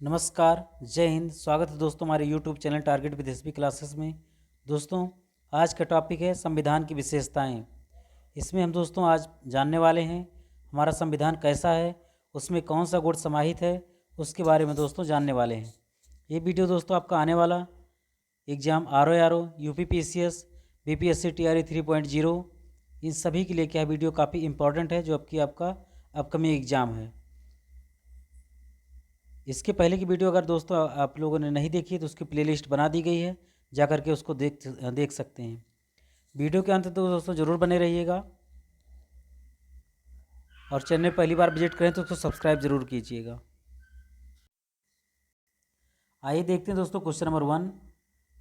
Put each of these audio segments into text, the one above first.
नमस्कार, जय हिंद। स्वागत है दोस्तों हमारे YouTube channel target with SB classes में। दोस्तों, आज का टॉपिक है संविधान की विशेषताएं। इसमें हम दोस्तों आज जानने वाले हैं हमारा संविधान कैसा है, उसमें कौन सा गुण समाहित है, उसके बारे में दोस्तों जानने वाले हैं। ये वीडियो दोस्तों आपका आने वाला exam RO UPPSC BPSC TRE 3.0 इन सभी के लिए क्या वीडियो काफ़ी इंपॉर्टेंट है, जो आपका अपकमिंग एग्ज़ाम है। इसके पहले की वीडियो अगर दोस्तों आप लोगों ने नहीं देखी है तो उसकी प्लेलिस्ट बना दी गई है, जा कर के उसको देख सकते हैं। वीडियो के अंत तक तो दोस्तों ज़रूर बने रहिएगा, और चैनल पहली बार विजिट करें तो उसको सब्सक्राइब जरूर कीजिएगा। आइए देखते हैं दोस्तों क्वेश्चन नंबर 1।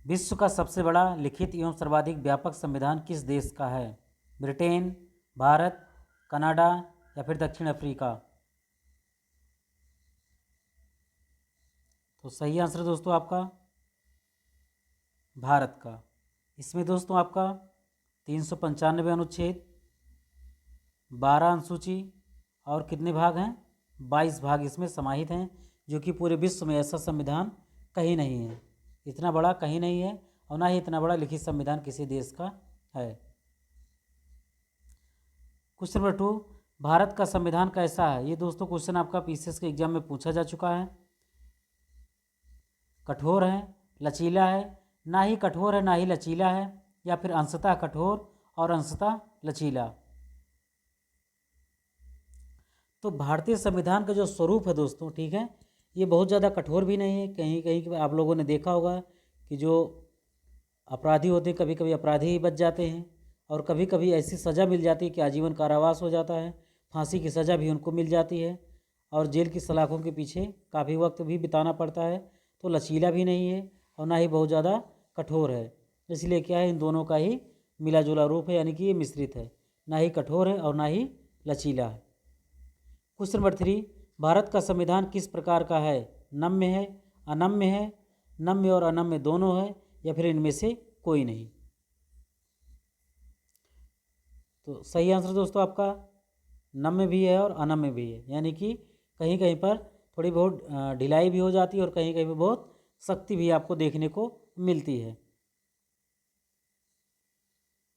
विश्व का सबसे बड़ा लिखित एवं सर्वाधिक व्यापक संविधान किस देश का है? ब्रिटेन, भारत, कनाडा या फिर दक्षिण अफ्रीका? तो सही आंसर दोस्तों आपका भारत का। इसमें दोस्तों आपका 395 अनुच्छेद, 12 अनुसूची और कितने भाग हैं? 22 भाग इसमें समाहित हैं, जो कि पूरे विश्व में ऐसा संविधान कहीं नहीं है। इतना बड़ा कहीं नहीं है, और ना ही इतना बड़ा लिखित संविधान किसी देश का है। क्वेश्चन नंबर 2, भारत का संविधान कैसा है? ये दोस्तों क्वेश्चन आपका पीसीएस के एग्जाम में पूछा जा चुका है। कठोर है, लचीला है, ना ही कठोर है ना ही लचीला है, या फिर अंशतः कठोर और अंशतः लचीला? तो भारतीय संविधान का जो स्वरूप है दोस्तों, ठीक है, ये बहुत ज़्यादा कठोर भी नहीं है। कहीं कहीं आप लोगों ने देखा होगा कि जो अपराधी होते हैं कभी कभी अपराधी ही बच जाते हैं, और कभी कभी ऐसी सज़ा मिल जाती है कि आजीवन कारावास हो जाता है, फांसी की सज़ा भी उनको मिल जाती है, और जेल की सलाखों के पीछे काफ़ी वक्त भी बिताना पड़ता है। तो लचीला भी नहीं है और ना ही बहुत ज़्यादा कठोर है। इसलिए क्या है, इन दोनों का ही मिला जुला रूप है, यानी कि ये मिश्रित है, ना ही कठोर है और ना ही लचीला है। क्वेश्चन नंबर 3, भारत का संविधान किस प्रकार का है? नम्य है, अनम्य है, नम्य और अनम्य दोनों है, या फिर इनमें से कोई नहीं? तो सही आंसर दोस्तों आपका नम्य भी है और अनम्य भी है, यानी कि कहीं कहीं पर थोड़ी बहुत ढिलाई भी हो जाती है और कहीं कहीं पर बहुत सख्ती भी आपको देखने को मिलती है।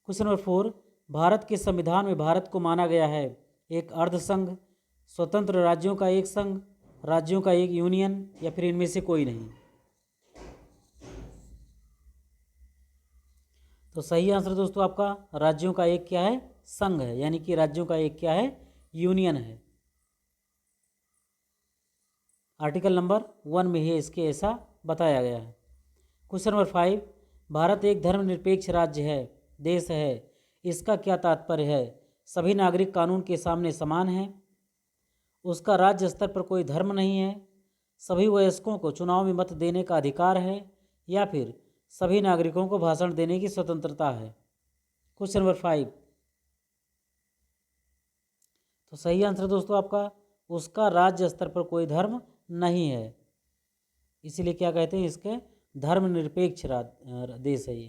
क्वेश्चन नंबर 4, भारत के संविधान में भारत को माना गया है एक अर्ध संघ, स्वतंत्र राज्यों का एक संघ, राज्यों का एक यूनियन, या फिर इनमें से कोई नहीं? तो सही आंसर दोस्तों आपका राज्यों का एक क्या है? संघ है, यानी कि राज्यों का एक क्या है? यूनियन है। आर्टिकल नंबर 1 में ही इसके ऐसा बताया गया है। क्वेश्चन नंबर 5, भारत एक धर्मनिरपेक्ष राज्य है, देश है, इसका क्या तात्पर्य है? सभी नागरिक कानून के सामने समान हैं, उसका राज्य स्तर पर कोई धर्म नहीं है, सभी वयस्कों को चुनाव में मत देने का अधिकार है, या फिर सभी नागरिकों को भाषण देने की स्वतंत्रता है? Question number 5। तो सही आंसर दोस्तों आपका उसका राज्य स्तर पर कोई धर्म नहीं है, इसीलिए क्या कहते हैं, इसके धर्मनिरपेक्ष देश है ये।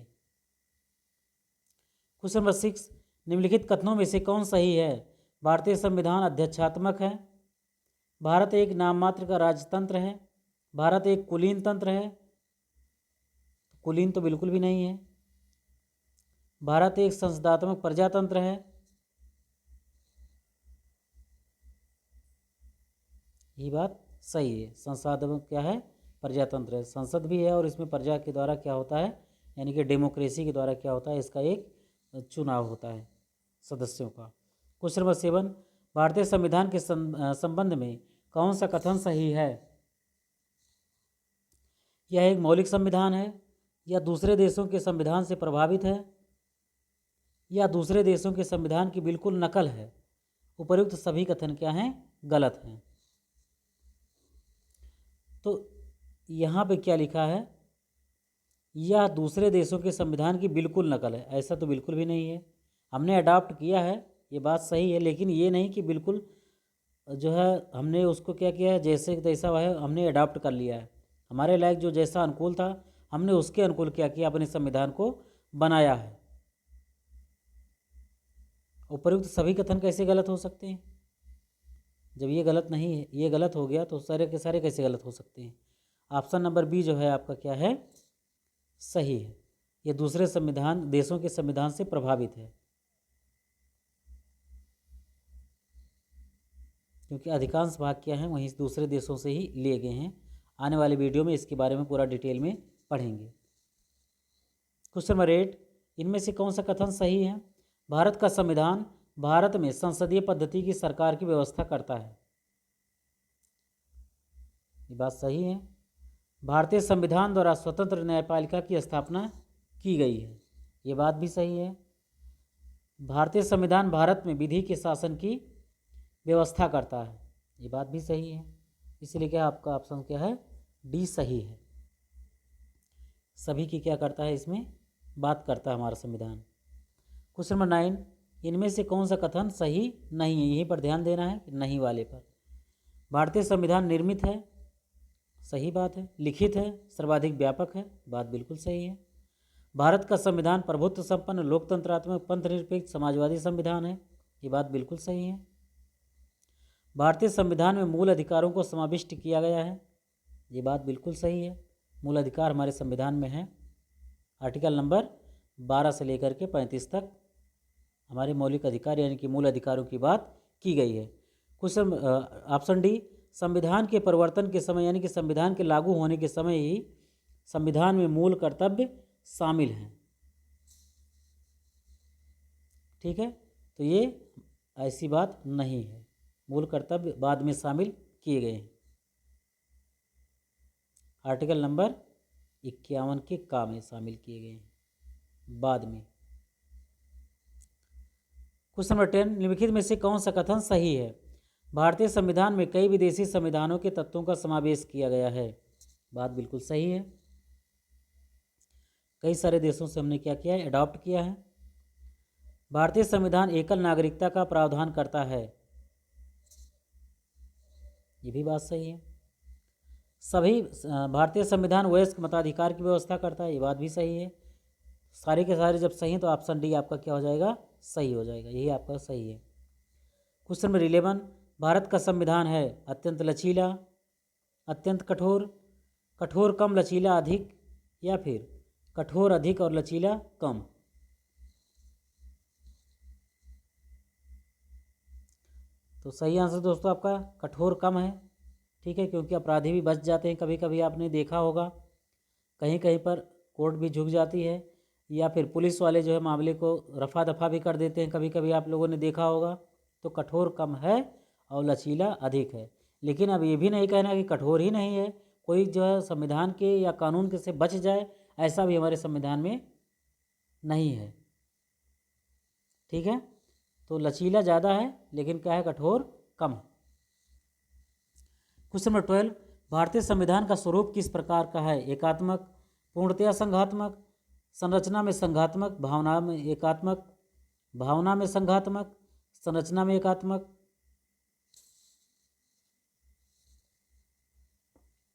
क्वेश्चन नंबर 6, निम्नलिखित कथनों में से कौन सही है? भारतीय संविधान अध्यक्षात्मक है, भारत एक नाम मात्र का राजतंत्र है, भारत एक कुलीन तंत्र है, कुलीन तो बिल्कुल भी नहीं है, भारत एक संसदात्मक प्रजातंत्र है, ये बात सही है। संसदात्मक क्या है? प्रजातंत्र है, संसद भी है और इसमें प्रजा के द्वारा क्या होता है, यानी कि डेमोक्रेसी के द्वारा क्या होता है, इसका एक चुनाव होता है सदस्यों का। क्वेश्चन नंबर 7, भारतीय संविधान के संबंध में कौन सा कथन सही है? यह एक मौलिक संविधान है, या दूसरे देशों के संविधान से प्रभावित है, या दूसरे देशों के संविधान की बिल्कुल नकल है? उपर्युक्त सभी कथन क्या हैं? गलत हैं। तो यहाँ पे क्या लिखा है, यह दूसरे देशों के संविधान की बिल्कुल नकल है, ऐसा तो बिल्कुल भी नहीं है। हमने अडॉप्ट किया है, ये बात सही है, लेकिन ये नहीं कि बिल्कुल जो है हमने उसको क्या किया है, जैसे तैसा है हमने अडॉप्ट कर लिया है। हमारे लायक जो जैसा अनुकूल था हमने उसके अनुकूल क्या किया, अपने संविधान को बनाया है। उपर्युक्त सभी कथन कैसे गलत हो सकते हैं? जब ये गलत नहीं है, ये गलत हो गया तो सारे के सारे कैसे गलत हो सकते हैं। ऑप्शन नंबर बी जो है आपका क्या है, सही है। ये दूसरे संविधान देशों के संविधान से प्रभावित है, क्योंकि अधिकांश भाग क्या हैं वहीं दूसरे देशों से ही लिए गए हैं। आने वाले वीडियो में इसके बारे में पूरा डिटेल में पढ़ेंगे। क्वेश्चन नंबर 8, इनमें से कौन सा कथन सही है। भारत का संविधान भारत में संसदीय पद्धति की सरकार की व्यवस्था करता है। ये बात सही है। भारतीय संविधान द्वारा स्वतंत्र न्यायपालिका की स्थापना की गई है। ये बात भी सही है। भारतीय संविधान भारत में विधि के शासन की व्यवस्था करता है। ये बात भी सही है। इसलिए क्या आपका ऑप्शन क्या है, डी सही है। सभी की क्या करता है, इसमें बात करता है हमारा संविधान। क्वेश्चन नंबर 9, इनमें से कौन सा कथन सही नहीं है। यहीं पर ध्यान देना है, नहीं वाले पर। भारतीय संविधान निर्मित है, सही बात है। लिखित है, सर्वाधिक व्यापक है, बात बिल्कुल सही है। भारत का संविधान प्रभुत्व संपन्न, लोकतंत्रात्मक, पंथनिरपेक्ष, समाजवादी संविधान है, ये बात बिल्कुल सही है। भारतीय संविधान में मूल अधिकारों को समाविष्ट किया गया है, ये बात बिल्कुल सही है। मूल अधिकार हमारे संविधान में है। आर्टिकल नंबर 12 से लेकर के 35 तक हमारे मौलिक अधिकार यानी कि मूल अधिकारों की बात की गई है। क्वेश्चन ऑप्शन डी, संविधान के परिवर्तन के समय यानी कि संविधान के लागू होने के समय ही संविधान में मूल कर्तव्य शामिल हैं। ठीक है, तो ये ऐसी बात नहीं है, मूल कर्तव्य बाद में शामिल किए गए हैं। आर्टिकल नंबर 51 के का में शामिल किए गए हैं बाद में। क्वेश्चन नंबर 10, निम्नलिखित में से कौन सा कथन सही है। भारतीय संविधान में कई विदेशी संविधानों के तत्वों का समावेश किया गया है, बात बिल्कुल सही है। कई सारे देशों से हमने क्या किया है, अडॉप्ट किया है। भारतीय संविधान एकल नागरिकता का प्रावधान करता है, ये भी बात सही है। सभी भारतीय संविधान वयस्क मताधिकार की व्यवस्था करता है, ये बात भी सही है। सारे के सारे जब सही हैं तो ऑप्शन डी आपका क्या हो जाएगा, सही हो जाएगा, यही आपका सही है। क्वेश्चन नंबर 11, भारत का संविधान है अत्यंत लचीला, अत्यंत कठोर, कठोर कम लचीला अधिक, या फिर कठोर अधिक और लचीला कम। तो सही आंसर दोस्तों आपका कठोर कम है। ठीक है, क्योंकि अपराधी भी बच जाते हैं। कभी कभी आपने देखा होगा कहीं कहीं पर कोर्ट भी झुक जाती है, या फिर पुलिस वाले जो है मामले को रफा दफा भी कर देते हैं, कभी कभी आप लोगों ने देखा होगा। तो कठोर कम है और लचीला अधिक है। लेकिन अब ये भी नहीं कहना कि कठोर ही नहीं है, कोई जो है संविधान के या कानून के से बच जाए, ऐसा भी हमारे संविधान में नहीं है। ठीक है, तो लचीला ज़्यादा है लेकिन क्या है, कठोर कम है। क्वेश्चन नंबर 12, भारतीय संविधान का स्वरूप किस प्रकार का है। एकात्मक, पूर्णतया संघात्मक, संरचना में संघात्मक, भावना में एकात्मक, भावना में संघात्मक, संरचना में एकात्मक।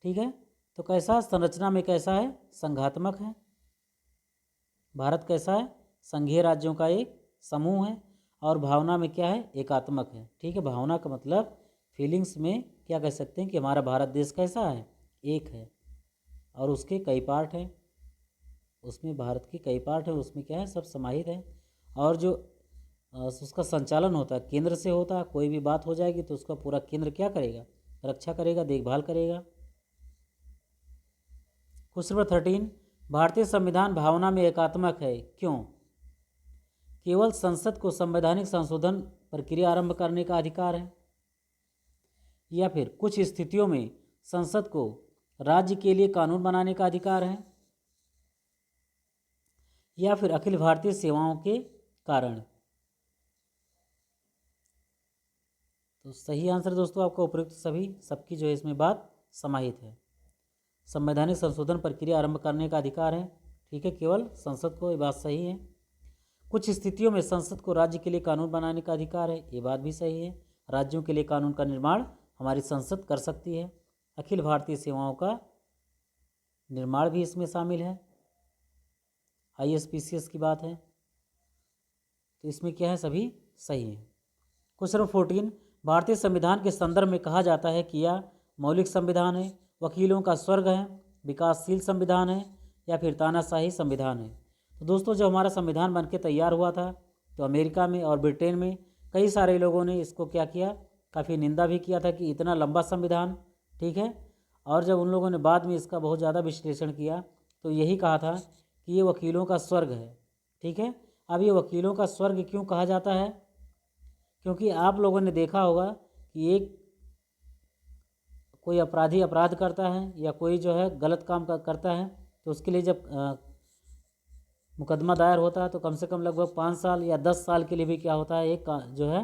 ठीक है, तो कैसा, संरचना में कैसा है, संघात्मक है। भारत कैसा है, संघीय राज्यों का एक समूह है। और भावना में क्या है, एकात्मक है। ठीक है, भावना का मतलब फीलिंग्स में क्या कह सकते हैं कि हमारा भारत देश कैसा है, एक है और उसके कई पार्ट हैं। उसमें भारत के कई पार्ट हैं, उसमें क्या है, सब समाहित है। और जो उसका संचालन होता है केंद्र से होता है। कोई भी बात हो जाएगी तो उसका पूरा केंद्र क्या करेगा, रक्षा करेगा, देखभाल करेगा। क्वेश्चन नंबर 13, भारतीय संविधान भावना में एकात्मक है, क्यों। केवल संसद को संवैधानिक संशोधन प्रक्रिया आरंभ करने का अधिकार है, या फिर कुछ स्थितियों में संसद को राज्य के लिए कानून बनाने का अधिकार है, या फिर अखिल भारतीय सेवाओं के कारण। तो सही आंसर दोस्तों आपका उपयुक्त सभी, सबकी जो है इसमें बात समाहित है। संवैधानिक संशोधन प्रक्रिया आरंभ करने का अधिकार है। ठीक है, केवल संसद को, ये बात सही है। कुछ स्थितियों में संसद को राज्य के लिए कानून बनाने का अधिकार है, ये बात भी सही है। राज्यों के लिए कानून का निर्माण हमारी संसद कर सकती है। अखिल भारतीय सेवाओं का निर्माण भी इसमें शामिल है, ISPCS की बात है। तो इसमें क्या है, सभी सही है। क्वेश्चन नंबर 14, भारतीय संविधान के संदर्भ में कहा जाता है कि यह मौलिक संविधान है, वकीलों का स्वर्ग है, विकासशील संविधान है, या फिर तानाशाही संविधान है। तो दोस्तों जब हमारा संविधान बन के तैयार हुआ था तो अमेरिका में और ब्रिटेन में कई सारे लोगों ने इसको क्या किया, काफ़ी निंदा भी किया था कि इतना लंबा संविधान, ठीक है। और जब उन लोगों ने बाद में इसका बहुत ज़्यादा विश्लेषण किया तो यही कहा था कि ये वकीलों का स्वर्ग है, ठीक है। अब ये वकीलों का स्वर्ग क्यों कहा जाता है, क्योंकि आप लोगों ने देखा होगा कि एक कोई अपराधी अपराध करता है या कोई जो है गलत काम करता है तो उसके लिए जब मुकदमा दायर होता है तो कम से कम लगभग 5 साल या 10 साल के लिए भी क्या होता है, जो है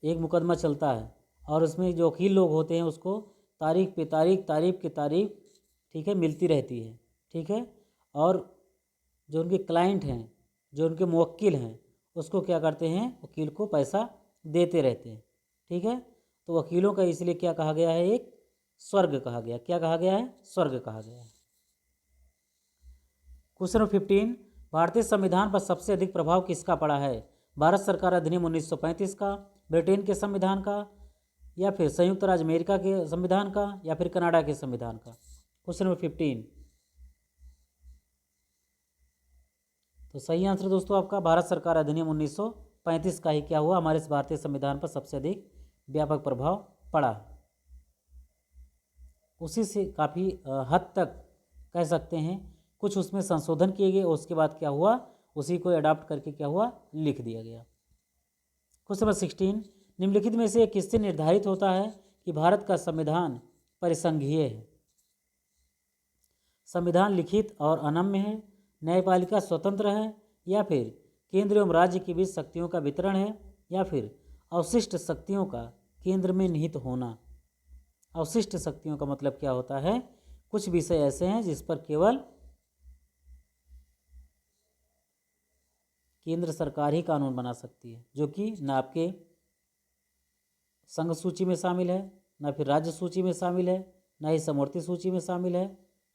एक मुकदमा चलता है। और उसमें जो वकील लोग होते हैं उसको तारीख पे तारीख, ठीक है, मिलती रहती है, ठीक है। और जो उनके क्लाइंट हैं, जो उनके मुवक्किल हैं, उसको क्या करते हैं, वकील को पैसा देते रहते हैं, ठीक है। तो वकीलों का इसलिए क्या कहा गया है, एक स्वर्ग कहा गया। क्या कहा गया है, स्वर्ग कहा गया है। क्वेश्चन नंबर 15, भारतीय संविधान पर सबसे अधिक प्रभाव किसका पड़ा है? भारत सरकार अधिनियम 1935 का, ब्रिटेन के संविधान का, या फिर संयुक्त राज्य अमेरिका के संविधान का, या फिर कनाडा के संविधान का। क्वेश्चन नंबर 15, तो सही आंसर दोस्तों आपका भारत सरकार अधिनियम 1935 का ही क्या हुआ, हमारे इस भारतीय संविधान पर सबसे अधिक व्यापक प्रभाव पड़ा। उसी से काफ़ी हद तक कह सकते हैं कुछ उसमें संशोधन किए गए, उसके बाद क्या हुआ, उसी को अडॉप्ट करके क्या हुआ, लिख दिया गया। क्वेश्चन नंबर 16, निम्नलिखित में से किससे निर्धारित होता है कि भारत का संविधान परिसंघीय है? संविधान लिखित और अनम्य है, न्यायपालिका स्वतंत्र है, या फिर केंद्र एवं राज्य के बीच शक्तियों का वितरण है, या फिर अवशिष्ट शक्तियों का केंद्र में निहित होना। अवशिष्ट शक्तियों का मतलब क्या होता है, कुछ विषय ऐसे हैं जिस पर केवल केंद्र सरकार ही कानून बना सकती है, जो कि ना आपके संघ सूची में शामिल है, ना फिर राज्य सूची में शामिल है, ना ही समवर्ती सूची में शामिल है,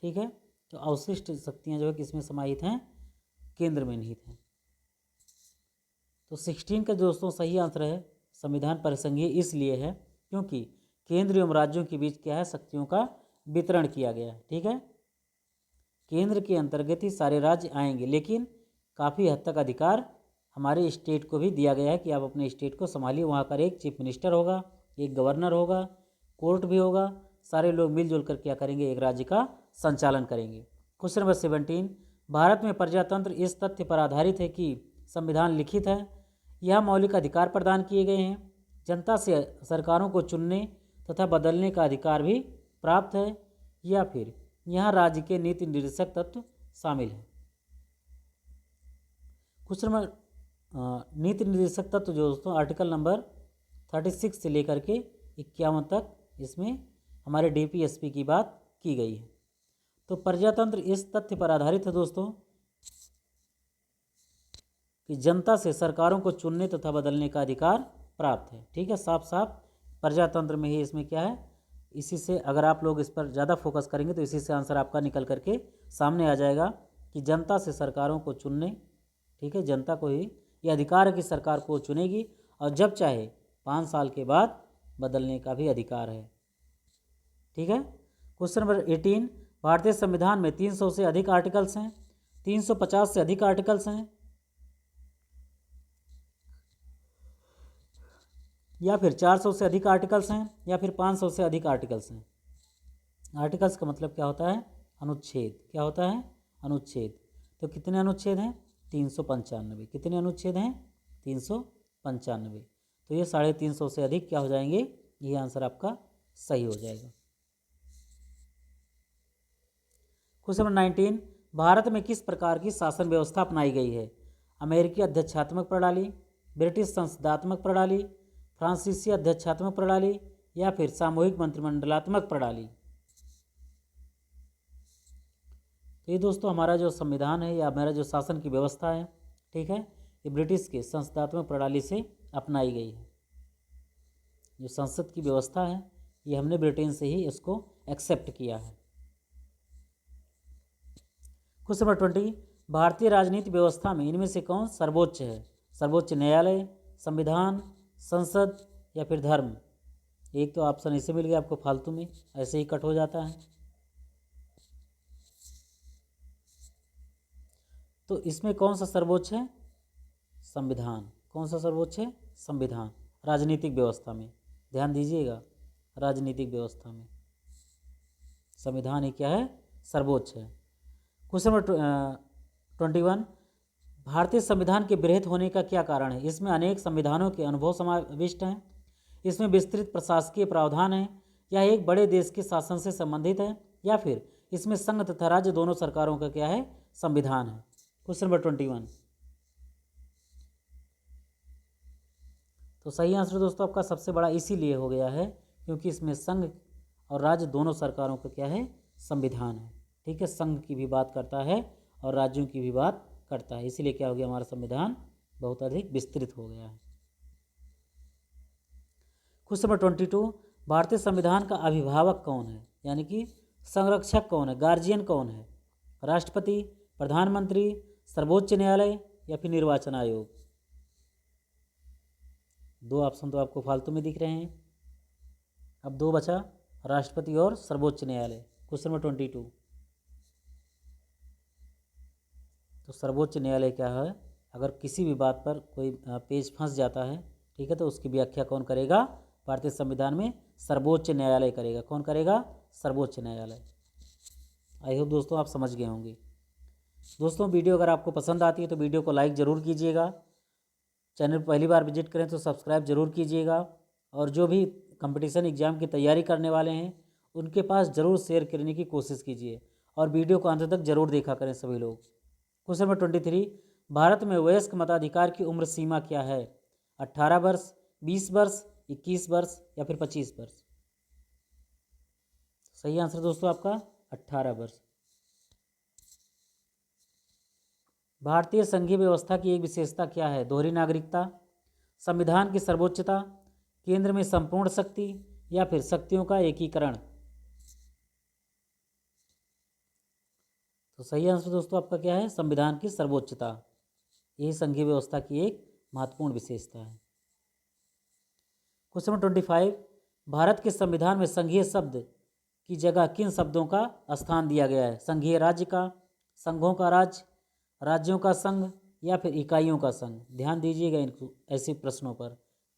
ठीक है। तो अवशिष्ट शक्तियां जो है किसमें समाहित हैं, केंद्र में निहित हैं। तो 16 का दोस्तों सही आंसर है, संविधान परिसंघीय इसलिए है क्योंकि केंद्र एवं राज्यों के बीच क्या है, शक्तियों का वितरण किया गया है, ठीक है। केंद्र के अंतर्गत ही सारे राज्य आएंगे, लेकिन काफ़ी हद तक अधिकार हमारे स्टेट को भी दिया गया है कि आप अपने स्टेट को संभालिए। वहाँ पर एक चीफ मिनिस्टर होगा, एक गवर्नर होगा, कोर्ट भी होगा, सारे लोग मिलजुल कर क्या करेंगे, एक राज्य का संचालन करेंगे। क्वेश्चन नंबर 17, भारत में प्रजातंत्र इस तथ्य पर आधारित है कि संविधान लिखित है, यह मौलिक अधिकार प्रदान किए गए हैं, जनता से सरकारों को चुनने तथा बदलने का अधिकार भी प्राप्त है, या फिर यहाँ राज्य के नीति निर्देशक तत्व शामिल है। क्वेश्चन नंबर नीति निर्देशक तत्व जो दोस्तों आर्टिकल नंबर 36 से लेकर के 51 तक इसमें हमारे DPSP की बात की गई है। तो प्रजातंत्र इस तथ्य पर आधारित है दोस्तों कि जनता से सरकारों को चुनने तथा बदलने का अधिकार प्राप्त है, ठीक है। साफ साफ प्रजातंत्र में ही इसमें क्या है, इसी से अगर आप लोग इस पर ज़्यादा फोकस करेंगे तो इसी से आंसर आपका निकल करके सामने आ जाएगा कि जनता से सरकारों को चुनने, ठीक है, जनता को ही ये अधिकार है कि सरकार को चुनेगी और जब चाहे 5 साल के बाद बदलने का भी अधिकार है, ठीक है। क्वेश्चन नंबर 18, भारतीय संविधान में 300 से अधिक आर्टिकल्स हैं, 350 से अधिक आर्टिकल्स हैं, या फिर 400 से अधिक आर्टिकल्स हैं, या फिर 500 से अधिक आर्टिकल्स हैं। आर्टिकल्स का मतलब क्या होता है, अनुच्छेद। क्या होता है, अनुच्छेद। तो कितने अनुच्छेद हैं, 395। कितने अनुच्छेद हैं, 395। तो ये 350 से अधिक क्या हो जाएंगे, ये आंसर आपका सही हो जाएगा। क्वेश्चन नंबर 19, भारत में किस प्रकार की शासन व्यवस्था अपनाई गई है? अमेरिकी अध्यक्षात्मक प्रणाली, ब्रिटिश संसदात्मक प्रणाली, फ्रांसीसी अध्यक्षात्मक प्रणाली, या फिर सामूहिक मंत्रिमंडलात्मक प्रणाली। तो ये दोस्तों हमारा जो संविधान है या हमारा जो शासन की व्यवस्था है, ठीक है, ये ब्रिटिश के संसदात्मक प्रणाली से अपनाई गई है। जो संसद की व्यवस्था है ये हमने ब्रिटेन से ही इसको एक्सेप्ट किया है। क्वेश्चन नंबर 20, भारतीय राजनीति व्यवस्था में इनमें से कौन सर्वोच्च है? सर्वोच्च न्यायालय, संविधान, संसद या फिर धर्म? एक तो ऑप्शन ऐसे मिल गया आपको फालतू में, ऐसे ही कट हो जाता है। तो इसमें कौन सा सर्वोच्च है? संविधान। कौन सा सर्वोच्च है? संविधान। राजनीतिक व्यवस्था में ध्यान दीजिएगा, राजनीतिक व्यवस्था में संविधान ही क्या है? सर्वोच्च है। क्वेश्चन नंबर 21, भारतीय संविधान के बृहत होने का क्या कारण है? इसमें अनेक संविधानों के अनुभव समाविष्ट हैं, इसमें विस्तृत प्रशासकीय प्रावधान है, या एक बड़े देश के शासन से संबंधित है, या फिर इसमें संघ तथा राज्य दोनों सरकारों का क्या है? संविधान है। क्वेश्चन नंबर 21, तो सही आंसर दोस्तों आपका सबसे बड़ा इसीलिए हो गया है क्योंकि इसमें संघ और राज्य दोनों सरकारों का क्या है? संविधान है। ठीक है, संघ की भी बात करता है और राज्यों की भी बात करता है, इसीलिए क्या हो गया? हमारा संविधान बहुत अधिक विस्तृत हो गया है। क्वेश्चन नंबर 22, भारतीय संविधान का अभिभावक कौन है? यानी कि संरक्षक कौन है? गार्जियन कौन है? राष्ट्रपति, प्रधानमंत्री, सर्वोच्च न्यायालय या फिर निर्वाचन आयोग? दो ऑप्शन तो आपको फालतू में दिख रहे हैं। अब दो बचा, राष्ट्रपति और सर्वोच्च न्यायालय। क्वेश्चन नंबर 22, तो सर्वोच्च न्यायालय क्या है? अगर किसी भी बात पर कोई पेज फंस जाता है, ठीक है, तो उसकी व्याख्या कौन करेगा? भारतीय संविधान में सर्वोच्च न्यायालय करेगा। कौन करेगा? सर्वोच्च न्यायालय। आई होप दोस्तों आप समझ गए होंगे। दोस्तों वीडियो अगर आपको पसंद आती है तो वीडियो को लाइक ज़रूर कीजिएगा, चैनल पहली बार विजिट करें तो सब्सक्राइब ज़रूर कीजिएगा, और जो भी कंपटीशन एग्ज़ाम की तैयारी करने वाले हैं उनके पास ज़रूर शेयर करने की कोशिश कीजिए, और वीडियो को अंत तक ज़रूर देखा करें सभी लोग। क्वेश्चन नंबर 23, भारत में वयस्क मताधिकार की उम्र सीमा क्या है? 18 वर्ष, 20 वर्ष, 21 वर्ष या फिर 25 वर्ष? सही आंसर दोस्तों आपका 18 वर्ष। भारतीय संघीय व्यवस्था की एक विशेषता क्या है? दोहरी नागरिकता, संविधान की सर्वोच्चता, केंद्र में संपूर्ण शक्ति या फिर शक्तियों का एकीकरण? तो सही आंसर दोस्तों आपका क्या है? संविधान की सर्वोच्चता। यही संघीय व्यवस्था की एक महत्वपूर्ण विशेषता है। क्वेश्चन नंबर 25, भारत के संविधान में संघीय शब्द की जगह किन शब्दों का स्थान दिया गया है? संघीय राज्य का, संघों का राज्य, राज्यों का संघ या फिर इकाइयों का संघ? ध्यान दीजिएगा इन ऐसे प्रश्नों पर,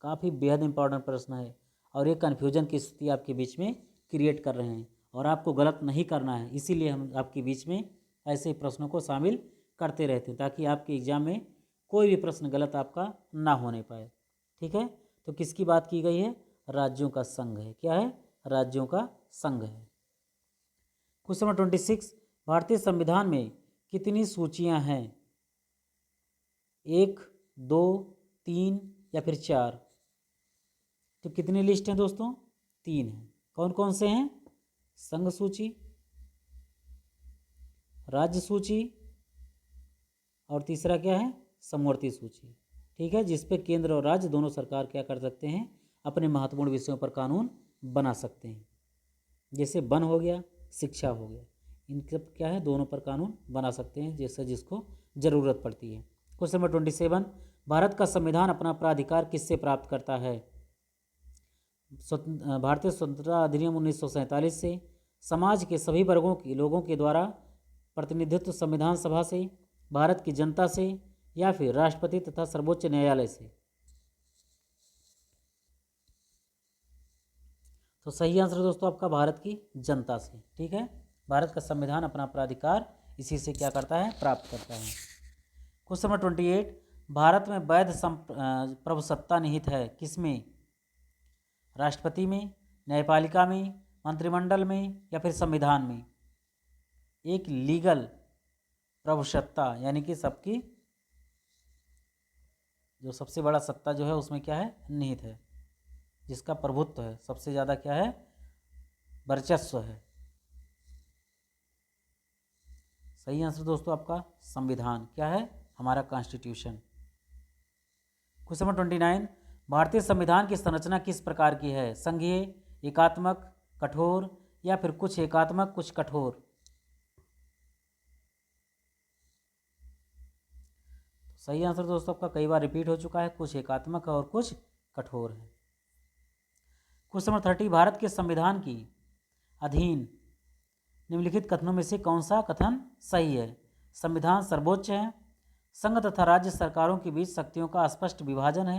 काफ़ी बेहद इंपॉर्टेंट प्रश्न है और ये कन्फ्यूजन की स्थिति आपके बीच में क्रिएट कर रहे हैं, और आपको गलत नहीं करना है, इसीलिए हम आपके बीच में ऐसे प्रश्नों को शामिल करते रहते हैं ताकि आपके एग्जाम में कोई भी प्रश्न गलत आपका ना होने पाए। ठीक है, तो किसकी बात की गई है? राज्यों का संघ है। क्या है? राज्यों का संघ है। क्वेश्चन नंबर 26, भारतीय संविधान में कितनी सूचियां हैं? 1, 2, 3 या फिर 4? तो कितनी लिस्ट हैं दोस्तों? 3 हैं। कौन कौन से हैं? संघ सूची, राज्य सूची, और तीसरा क्या है? समवर्ती सूची। ठीक है, जिस पे केंद्र और राज्य दोनों सरकार क्या कर सकते हैं? अपने महत्वपूर्ण विषयों पर कानून बना सकते हैं। जैसे वन हो गया, शिक्षा हो गया, इन सब क्या है? दोनों पर कानून बना सकते हैं जैसे जिसको ज़रूरत पड़ती है। क्वेश्चन नंबर 27, भारत का संविधान अपना प्राधिकार किससे प्राप्त करता है? भारतीय स्वतंत्रता अधिनियम 1947 से, समाज के सभी वर्गों के लोगों के द्वारा प्रतिनिधित्व संविधान सभा से, भारत की जनता से या फिर राष्ट्रपति तथा सर्वोच्च न्यायालय से? तो सही आंसर दोस्तों आपका भारत की जनता से। ठीक है, भारत का संविधान अपना प्राधिकार इसी से क्या करता है? प्राप्त करता है। क्वेश्चन नंबर 28, भारत में वैध प्रभुसत्ता निहित है किसमें? राष्ट्रपति में, न्यायपालिका में, मंत्रिमंडल में या फिर संविधान में? एक लीगल प्रभुसत्ता यानी कि सबकी जो सबसे बड़ा सत्ता जो है उसमें क्या है? निहित है, जिसका प्रभुत्व है, सबसे ज़्यादा क्या है? वर्चस्व है। सही आंसर दोस्तों आपका संविधान। क्या है? हमारा कॉन्स्टिट्यूशन। क्वेश्चन नंबर 29, भारतीय संविधान की संरचना किस प्रकार की है? संघीय, एकात्मक, कठोर या फिर कुछ एकात्मक कुछ कठोर? सही आंसर दोस्तों आपका कई बार रिपीट हो चुका है, कुछ एकात्मक और कुछ कठोर है। क्वेश्चन नंबर 30, भारत के संविधान की अधीन निम्नलिखित कथनों में से कौन सा कथन सही है? संविधान सर्वोच्च है, संघ तथा राज्य सरकारों के बीच शक्तियों का स्पष्ट विभाजन है,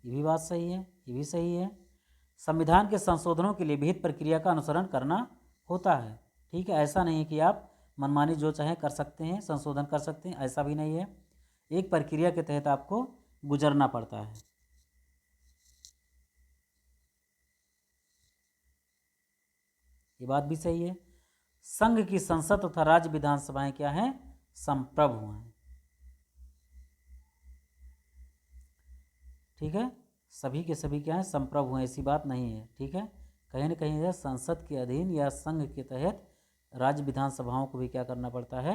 ये भी बात सही है, ये भी सही है। संविधान के संशोधनों के लिए विहित प्रक्रिया का अनुसरण करना होता है। ठीक है, ऐसा नहीं है कि आप मनमानी जो चाहे कर सकते हैं, संशोधन कर सकते हैं, ऐसा भी नहीं है। एक प्रक्रिया के तहत आपको गुजरना पड़ता है। ये बात भी सही है। संघ की संसद तथा राज्य विधानसभाएं क्या हैं? संप्रभु हैं। ठीक है, सभी के सभी क्या हैं? संप्रभु हैं, ऐसी बात नहीं है। ठीक है, कहीं ना कहीं है संसद के अधीन या संघ के तहत राज्य विधानसभाओं को भी क्या करना पड़ता है?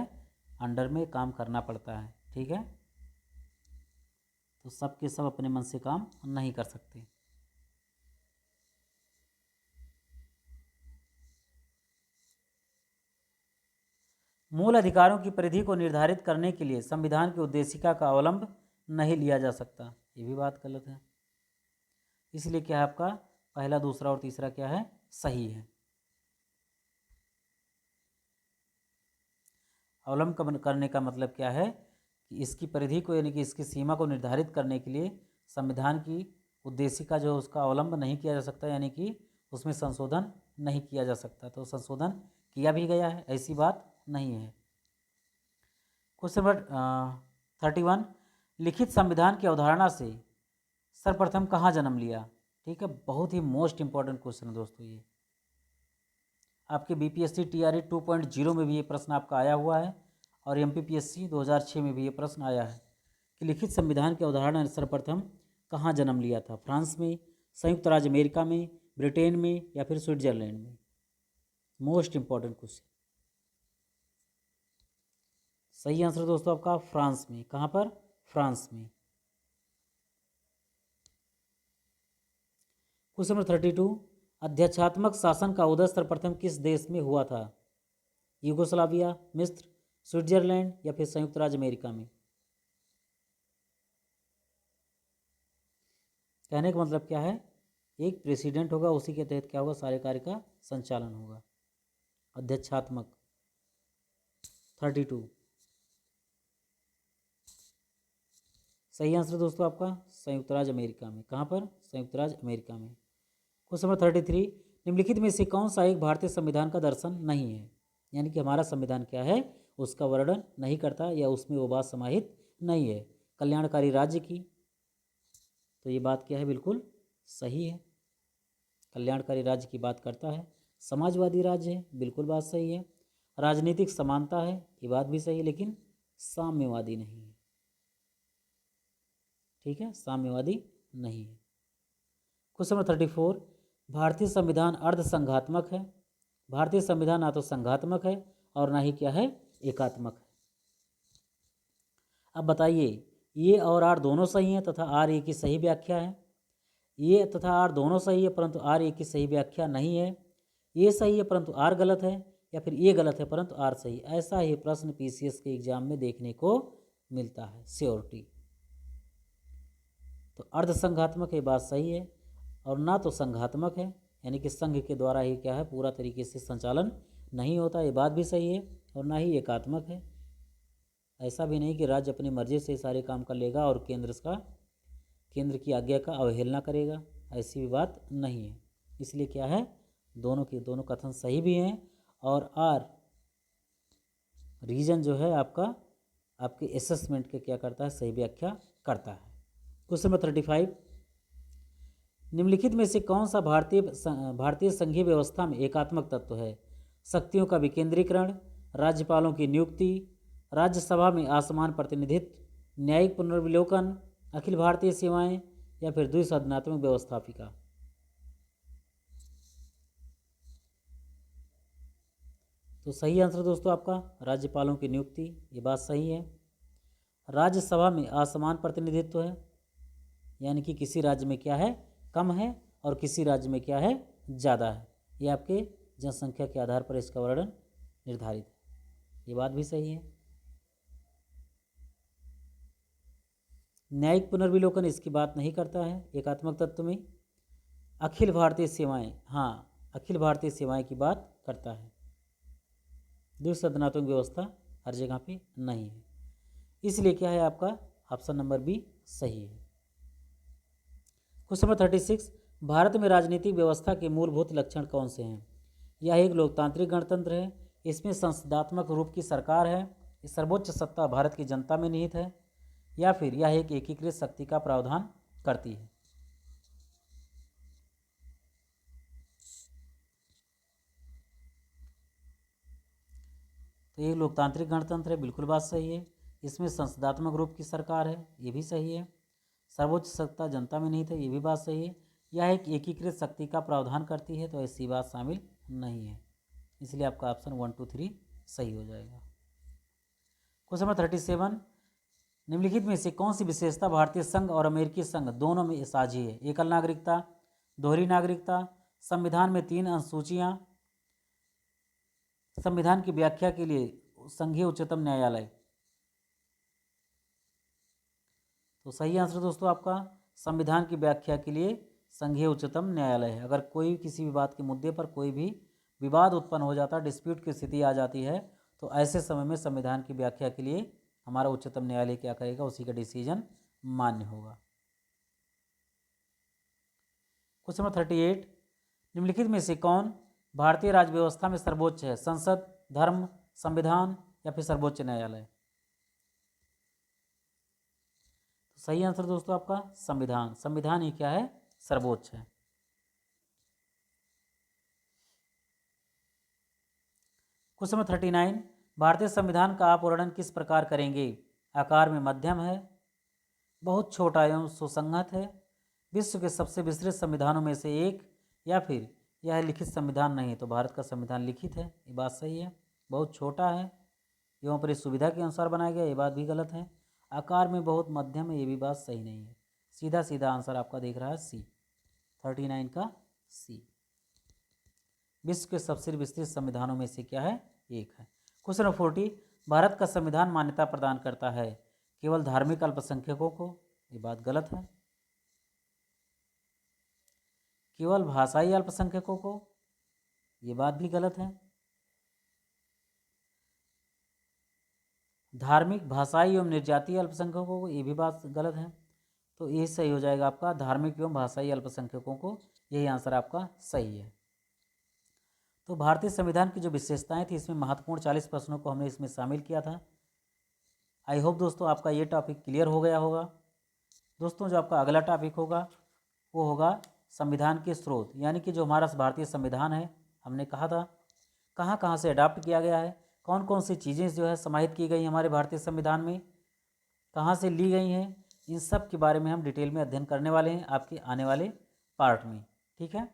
अंडर में काम करना पड़ता है। ठीक है, तो सब के सब अपने मन से काम नहीं कर सकते। मूल अधिकारों की परिधि को निर्धारित करने के लिए संविधान की उद्देशिका का अवलंब नहीं लिया जा सकता, ये भी बात गलत है। इसलिए क्या है आपका पहला, दूसरा और तीसरा क्या है? सही है। अवलंब करने का मतलब क्या है कि इसकी परिधि को यानी कि इसकी सीमा को निर्धारित करने के लिए संविधान की उद्देशिका जो उसका अवलंब नहीं किया जा सकता, यानी कि उसमें संशोधन नहीं किया जा सकता। तो संशोधन किया भी गया है, ऐसी बात नहीं है। क्वेश्चन नंबर 31, लिखित संविधान की अवधारणा से सर्वप्रथम कहाँ जन्म लिया? ठीक है, बहुत ही मोस्ट इंपॉर्टेंट क्वेश्चन है दोस्तों। ये आपके बीपीएससी टीआरई 2.0 में भी ये प्रश्न आपका आया हुआ है और एमपीपीएससी 2006 में भी ये प्रश्न आया है कि लिखित संविधान की अवधारणा ने सर्वप्रथम कहाँ जन्म लिया था? फ्रांस में, संयुक्त राज्य अमेरिका में, ब्रिटेन में या फिर स्विट्जरलैंड में? Most important question. सही आंसर दोस्तों आपका फ्रांस में। कहाँ पर? फ्रांस में। क्वेश्चन नंबर 32, अध्यक्षात्मक शासन का उदय सर्वप्रथम किस देश में हुआ था? यूगोस्लाविया, मिस्र, स्विट्जरलैंड या फिर संयुक्त राज्य अमेरिका में? कहने का मतलब क्या है? एक प्रेसिडेंट होगा, उसी के तहत क्या होगा? सारे कार्य का संचालन होगा। अध्यक्षात्मक 32 सही आंसर दोस्तों आपका संयुक्त राज्य अमेरिका में। कहाँ पर? संयुक्त राज्य अमेरिका में। क्वेश्चन नंबर 33, निम्नलिखित में से कौन सा एक भारतीय संविधान का दर्शन नहीं है? यानी कि हमारा संविधान क्या है उसका वर्णन नहीं करता या उसमें वो बात समाहित नहीं है। कल्याणकारी राज्य की, तो ये बात क्या है? बिल्कुल सही है, कल्याणकारी राज्य की बात करता है। समाजवादी राज्य है, बिल्कुल बात सही है। राजनीतिक समानता है, ये बात भी सही है, लेकिन साम्यवादी नहीं है। ठीक है, साम्यवादी नहीं है। क्वेश्चन नंबर 34, भारतीय संविधान अर्ध संघात्मक है। भारतीय संविधान ना तो संघात्मक है और ना ही क्या है? एकात्मक है। अब बताइए, ये और आर दोनों सही हैं तथा आर ए की सही व्याख्या है। ये तथा आर दोनों सही है परंतु आर ए की सही व्याख्या नहीं है। ये सही है परंतु आर गलत है, या फिर ये गलत है परंतु आर सही। ऐसा ही प्रश्न पीसीएस के एग्जाम में देखने को मिलता है, श्योरिटी। तो अर्ध संघात्मक है, बात सही है, और ना तो संघात्मक है, यानी कि संघ के द्वारा ही क्या है पूरा तरीके से संचालन नहीं होता, ये बात भी सही है। और ना ही एकात्मक है, ऐसा भी नहीं कि राज्य अपनी मर्जी से सारे काम कर लेगा और केंद्र की आज्ञा का अवहेलना करेगा, ऐसी भी बात नहीं है। इसलिए क्या है, दोनों के दोनों कथन सही भी हैं। और आर रीजन जो है आपका आपके असेसमेंट के क्या करता है? सही व्याख्या करता है। क्वेश्चन नंबर 35, निम्नलिखित में से कौन सा भारतीय संघीय व्यवस्था में एकात्मक तत्व है? शक्तियों का विकेंद्रीकरण, राज्यपालों की नियुक्ति, राज्यसभा में असमान प्रतिनिधित्व, न्यायिक पुनर्विलोकन, अखिल भारतीय सेवाएं या फिर द्विसदनात्मक व्यवस्थापिका? तो सही आंसर दोस्तों आपका राज्यपालों की नियुक्ति, ये बात सही है। राज्यसभा में असमान प्रतिनिधित्व है, यानी कि किसी राज्य में क्या है? कम है और किसी राज्य में क्या है? ज़्यादा है। ये आपके जनसंख्या के आधार पर इसका वर्णन निर्धारित है। ये बात भी सही है। न्यायिक पुनर्विलोकन इसकी बात नहीं करता है एकात्मक तत्व में। अखिल भारतीय सेवाएं, हाँ अखिल भारतीय सेवाएं की बात करता है। द्विसदनात्मक व्यवस्था हर जगह पे नहीं है, इसलिए क्या है आपका ऑप्शन नंबर बी सही है। क्वेश्चन नंबर 36, भारत में राजनीतिक व्यवस्था के मूलभूत लक्षण कौन से हैं? यह एक लोकतांत्रिक गणतंत्र है, इसमें संसदात्मक रूप की सरकार है, सर्वोच्च सत्ता भारत की जनता में निहित है, या फिर यह एक एकीकृत शक्ति का प्रावधान करती है। तो ये लोकतांत्रिक गणतंत्र है, बिल्कुल बात सही है। इसमें संसदात्मक रूप की सरकार है, ये भी सही है। सर्वोच्च सत्ता जनता में निहित है, ये भी बात सही है। यह एक एकीकृत शक्ति का प्रावधान करती है, तो ऐसी बात शामिल नहीं है, इसलिए आपका ऑप्शन 1, 2, 3 सही हो जाएगा। क्वेश्चन नंबर 37, निम्नलिखित में से कौन सी विशेषता भारतीय संघ और अमेरिकी संघ दोनों में साझी है? एकल नागरिकता, दोहरी नागरिकता, संविधान में 3 अनुसूचियां, संविधान की व्याख्या के लिए संघीय उच्चतम न्यायालय। तो सही आंसर दोस्तों आपका संविधान की व्याख्या के लिए संघीय उच्चतम न्यायालय है। अगर कोई किसी भी बात के मुद्दे पर कोई भी विवाद उत्पन्न हो जाता है, डिस्प्यूट की स्थिति आ जाती है, तो ऐसे समय में संविधान की व्याख्या के लिए हमारा उच्चतम न्यायालय क्या करेगा, उसी का डिसीजन मान्य होगा। क्वेश्चन नंबर 38, निम्नलिखित में से कौन भारतीय राज्य व्यवस्था में सर्वोच्च है? संसद, धर्म, संविधान या फिर सर्वोच्च न्यायालय? तो सही आंसर दोस्तों आपका संविधान। संविधान ही क्या है, सर्वोच्च है। क्वेश्चन नंबर 39, भारतीय संविधान का आप वर्णन किस प्रकार करेंगे? आकार में मध्यम है, बहुत छोटा एवं सुसंगत है, विश्व के सबसे विस्तृत संविधानों में से एक, या फिर यह लिखित संविधान नहीं है। तो भारत का संविधान लिखित है, ये बात सही है। बहुत छोटा है एवं पर सुविधा के अनुसार बनाया गया, ये बात भी गलत है। आकार में बहुत मध्यम है, ये भी बात सही नहीं है। सीधा सीधा आंसर आपका दिख रहा है सी, 39 का सी। विश्व के सबसे विस्तृत संविधानों में से क्या है, एक है। क्वेश्चन नंबर 40, भारत का संविधान मान्यता प्रदान करता है केवल धार्मिक अल्पसंख्यकों को, ये बात गलत है। केवल भाषाई अल्पसंख्यकों को, ये बात भी गलत है। धार्मिक, भाषाई एवं निर्जातीय अल्पसंख्यकों को, ये भी बात गलत है। तो ये सही हो जाएगा आपका धार्मिक एवं भाषाई अल्पसंख्यकों को, यही आंसर आपका सही है। तो भारतीय संविधान की जो विशेषताएं थी, इसमें महत्वपूर्ण 40 प्रश्नों को हमने इसमें शामिल किया था। आई होप दोस्तों आपका ये टॉपिक क्लियर हो गया होगा। दोस्तों जो आपका अगला टॉपिक होगा वो होगा संविधान के स्रोत, यानी कि जो हमारा भारतीय संविधान है, हमने कहा था कहाँ कहाँ से अडॉप्ट किया गया है, कौन कौन सी चीज़ें जो है समाहित की गई हमारे भारतीय संविधान में, कहाँ से ली गई हैं, इन सब के बारे में हम डिटेल में अध्ययन करने वाले हैं आपके आने वाले पार्ट में। ठीक है,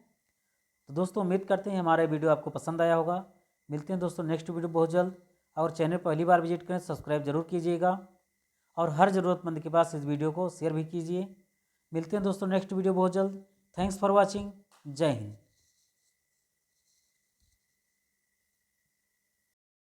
तो दोस्तों उम्मीद करते हैं हमारा वीडियो आपको पसंद आया होगा। मिलते हैं दोस्तों नेक्स्ट वीडियो बहुत जल्द। और चैनल पहली बार विजिट करें, सब्सक्राइब जरूर कीजिएगा और हर ज़रूरतमंद के पास इस वीडियो को शेयर भी कीजिए। मिलते हैं दोस्तों नेक्स्ट वीडियो बहुत जल्द। Thanks for watching. जय हिंद।